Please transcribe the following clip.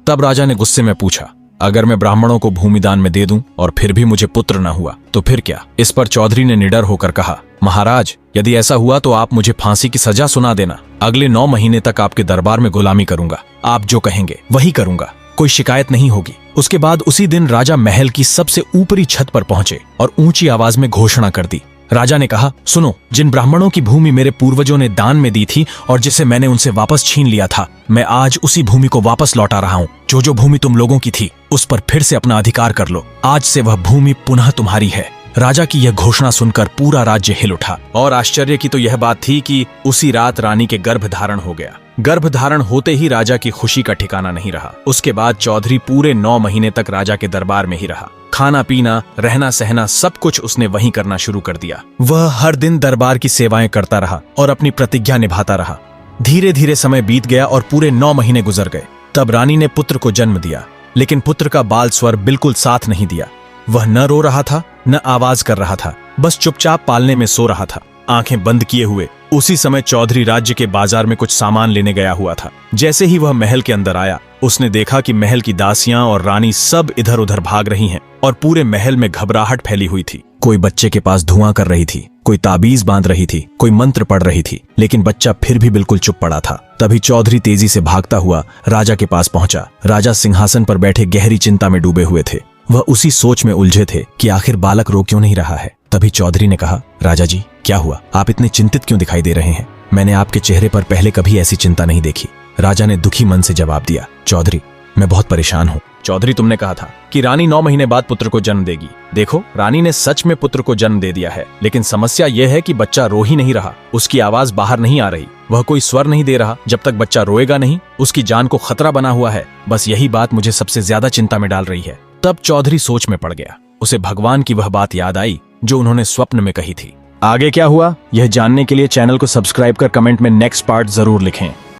तब राजा ने गुस्से में पूछा, अगर मैं ब्राह्मणों को भूमिदान में दे दूं और फिर भी मुझे पुत्र न हुआ तो फिर क्या? इस पर चौधरी ने निडर होकर कहा, महाराज, यदि ऐसा हुआ तो आप मुझे फांसी की सजा सुना देना। अगले 9 महीने तक आपके दरबार में गुलामी करूंगा। आप जो कहेंगे वही करूंगा, कोई शिकायत नहीं होगी। उसके बाद उसी दिन राजा महल की सबसे ऊपरी छत पर पहुंचे और ऊंची आवाज में घोषणा कर दी। राजा ने कहा, सुनो, जिन ब्राह्मणों की भूमि मेरे पूर्वजों ने दान में दी थी और जिसे मैंने उनसे वापस छीन लिया था, मैं आज उसी भूमि को वापस लौटा रहा हूँ। जो भूमि तुम लोगों की थी उस पर फिर से अपना अधिकार कर लो। आज से वह भूमि पुनः तुम्हारी है। राजा की यह घोषणा सुनकर पूरा राज्य हिल उठा और आश्चर्य की तो यह बात थी कि उसी रात रानी के गर्भधारण हो गया। गर्भधारण होते ही राजा की खुशी का ठिकाना नहीं रहा। उसके बाद चौधरी पूरे 9 महीने तक राजा के दरबार में ही रहा। खाना पीना, रहना सहना सब कुछ उसने वहीं करना शुरू कर दिया। वह हर दिन दरबार की सेवाएं करता रहा और अपनी प्रतिज्ञा निभाता रहा। धीरे धीरे समय बीत गया और पूरे 9 महीने गुजर गए। तब रानी ने पुत्र को जन्म दिया, लेकिन पुत्र का बाल स्वर बिल्कुल साथ नहीं दिया। वह न रो रहा था न आवाज कर रहा था, बस चुपचाप पालने में सो रहा था, आंखें बंद किए हुए। उसी समय चौधरी राज्य के बाजार में कुछ सामान लेने गया हुआ था। जैसे ही वह महल के अंदर आया, उसने देखा कि महल की दासियां और रानी सब इधर उधर भाग रही हैं और पूरे महल में घबराहट फैली हुई थी। कोई बच्चे के पास धुआं कर रही थी, कोई ताबीज बांध रही थी, कोई मंत्र पढ़ रही थी, लेकिन बच्चा फिर भी बिल्कुल चुप पड़ा था। तभी चौधरी तेजी से भागता हुआ राजा के पास पहुंचा। राजा सिंहासन पर बैठे गहरी चिंता में डूबे हुए थे। वह उसी सोच में उलझे थे कि आखिर बालक रो क्यों नहीं रहा है। तभी चौधरी ने कहा, राजा जी, क्या हुआ? आप इतने चिंतित क्यों दिखाई दे रहे हैं? मैंने आपके चेहरे पर पहले कभी ऐसी चिंता नहीं देखी। राजा ने दुखी मन से जवाब दिया, चौधरी, मैं बहुत परेशान हूँ। चौधरी, तुमने कहा था कि रानी 9 महीने बाद पुत्र को जन्म देगी। देखो, रानी ने सच में पुत्र को जन्म दे दिया है, लेकिन समस्या यह है कि बच्चा रो ही नहीं रहा। उसकी आवाज बाहर नहीं आ रही, वह कोई स्वर नहीं दे रहा। जब तक बच्चा रोएगा नहीं, उसकी जान को खतरा बना हुआ है। बस यही बात मुझे सबसे ज्यादा चिंता में डाल रही है। तब चौधरी सोच में पड़ गया। उसे भगवान की वह बात याद आई जो उन्होंने स्वप्न में कही थी। आगे क्या हुआ, यह जानने के लिए चैनल को सब्सक्राइब कर कमेंट में नेक्स्ट पार्ट जरूर लिखें।